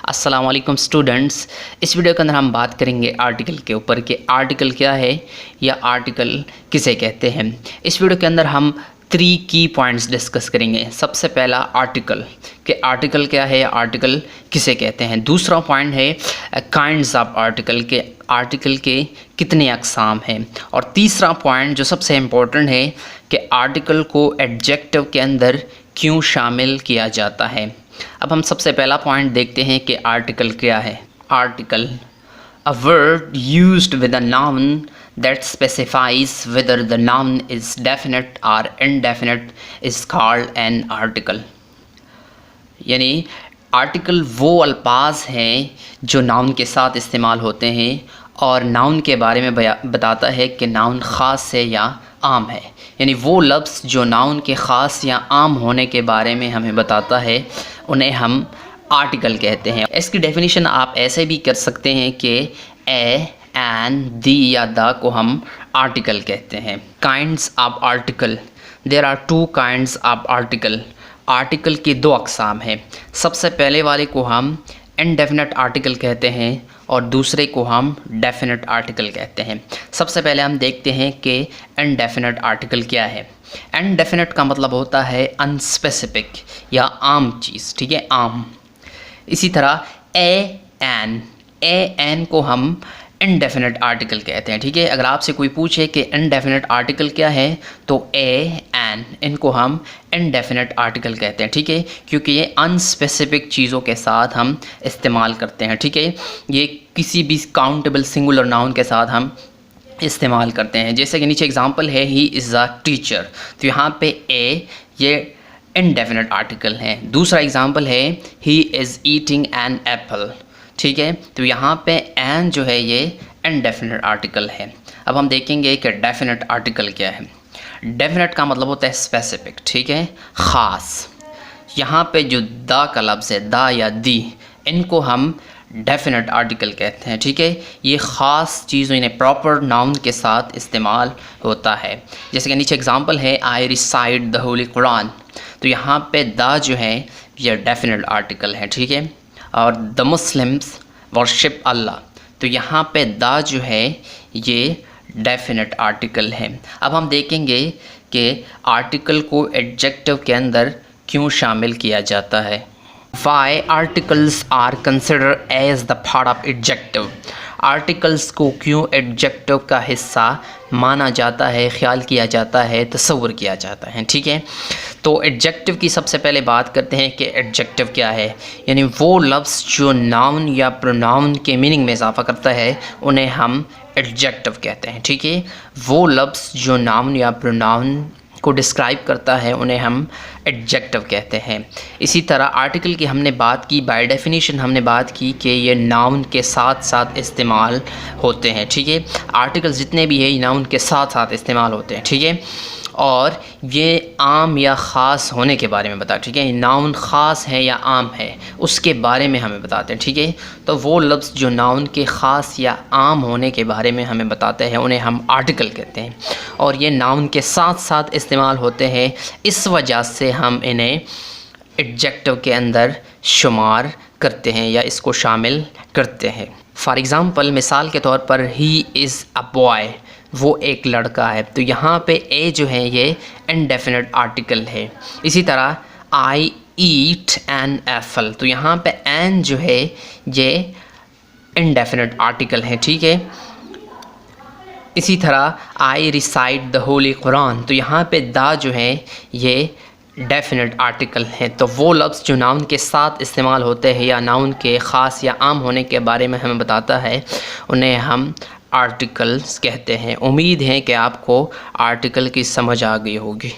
अस्सलाम वालेकुम स्टूडेंट्स। इस वीडियो के अंदर हम बात करेंगे आर्टिकल के ऊपर कि आर्टिकल क्या है या आर्टिकल किसे कहते हैं। इस वीडियो के अंदर हम 3 की पॉइंट्स डिस्कस करेंगे। सबसे पहला आर्टिकल कि आर्टिकल क्या है या आर्टिकल किसे कहते हैं। दूसरा पॉइंट है काइंड्स ऑफ आर्टिकल के आर्टिकल के कितने अक़साम हैं। और तीसरा पॉइंट जो सबसे इम्पोर्टेंट है कि आर्टिकल को एडजेक्टिव के अंदर क्यों शामिल किया जाता है। अब हम सबसे पहला पॉइंट देखते हैं कि आर्टिकल क्या है। Article a word used with a noun that specifies whether the noun is definite or indefinite is called an article। यानी आर्टिकल वो अल्फाज हैं जो नाउन के साथ इस्तेमाल होते हैं और नाउन के बारे में बताता है कि नाउन ख़ास है या आम है। यानी वो लफ्ज़ जो नाउन के ख़ास या आम होने के बारे में हमें बताता है उन्हें हम आर्टिकल कहते हैं। इसकी डेफिनेशन आप ऐसे भी कर सकते हैं कि ए एंड दी या द को हम आर्टिकल कहते हैं। Kinds of article, there are 2 kinds of article. Article की 2 अक़साम हैं। सबसे पहले वाले को हम इनडेफिनेट आर्टिकल कहते हैं और दूसरे को हम डेफिनेट आर्टिकल कहते हैं। सबसे पहले हम देखते हैं कि इनडेफिनेट आर्टिकल क्या है। इनडेफिनेट का मतलब होता है अनस्पेसिफिक या आम चीज़, ठीक है, आम। इसी तरह ए एन को हम इनडेफिनेट आर्टिकल कहते हैं, ठीक है। अगर आपसे कोई पूछे कि इनडेफिनेट आर्टिकल क्या है तो ए एन इनको हम इनडेफिनेट आर्टिकल कहते हैं, ठीक है, क्योंकि ये अनस्पेसिफिक चीज़ों के साथ हम इस्तेमाल करते हैं, ठीक है। ये किसी भी काउंटेबल सिंगुलर नाउन के साथ हम इस्तेमाल करते हैं। जैसे कि नीचे एग्जांपल है ही इज़ अ टीचर, तो यहाँ पे ए ये इनडेफिनेट आर्टिकल है। दूसरा एग्जांपल है he is eating an apple, ठीक है, तो यहाँ पे एन जो है ये इनडेफिनेट आर्टिकल है। अब हम देखेंगे कि डेफिनेट आर्टिकल क्या है। डेफिनेट का मतलब होता है स्पेसिफिक, ठीक है, ख़ास। यहाँ पे जो द का लफ्ज़ है, द या दी, इनको हम डेफिनेट आर्टिकल कहते हैं, ठीक है। ये ख़ास चीज़ों इन्हें प्रॉपर नाउन के साथ इस्तेमाल होता है। जैसे कि नीचे एग्जांपल है आई रिसाइट द होली कुरान, तो यहाँ पे द जो है ये डेफिनेट आर्टिकल है, ठीक है। और द मुस्लिम्स वर्शिप अल्लाह, तो यहाँ पे द जो है ये डेफिनेट आर्टिकल है। अब हम देखेंगे कि आर्टिकल को एडजेक्टिव के अंदर क्यों शामिल किया जाता है। Why articles are considered as the part of adjective। Articles को क्यों एडजेक्टिव का हिस्सा माना जाता है, ख्याल किया जाता है, तस्वुर किया जाता है, ठीक है। तो एडजेक्टिव की सबसे पहले बात करते हैं कि एडजेक्टिव क्या है। यानी वो लफ्ज़ जो नाउन या प्रोनाउन के मीनिंग में इजाफा करता है उन्हें हम एडजेक्टिव कहते हैं, ठीक है। वो लफ्ज़ जो नाउन या प्रोनाउन को डिस्क्राइब करता है उन्हें हम एडजेक्टिव कहते हैं। इसी तरह आर्टिकल की हमने बात की, बाय डेफिनेशन हमने बात की कि ये नाउन के साथ साथ इस्तेमाल होते हैं, ठीक है। आर्टिकल जितने भी हैं ये नाउन के साथ साथ इस्तेमाल होते हैं, ठीक है। और ये आम या ख़ास होने के बारे में बता, ठीक है, नाउन ख़ास है या आम है उसके बारे में हमें बताते हैं, ठीक है। तो वो लफ्ज़ जो नाउन के ख़ास या आम होने के बारे में हमें बताते हैं उन्हें हम आर्टिकल कहते हैं। और ये नाउन के साथ साथ इस्तेमाल होते हैं, इस वजह से हम इन्हें एडजेक्टिव के अंदर शुमार करते हैं या इसको शामिल करते हैं। फॉर एग्ज़ाम्पल, मिसाल के तौर पर ही इज़ अ बॉय, वो एक लड़का है, तो यहाँ पे ए जो है ये इनडेफिनेट आर्टिकल है। इसी तरह आई ईट एन एप्पल, तो यहाँ पे एन जो है ये इनडेफिनेट आर्टिकल है, ठीक है। इसी तरह आई रिसाइट द होली कुरान, तो यहाँ पे द जो है ये डेफिनेट आर्टिकल है। तो वो लफ्ज़ जो नाउन के साथ इस्तेमाल होते हैं या नाउन के ख़ास या आम होने के बारे में हमें बताता है उन्हें हम आर्टिकल्स कहते हैं। उम्मीद है कि आपको आर्टिकल की समझ आ गई होगी।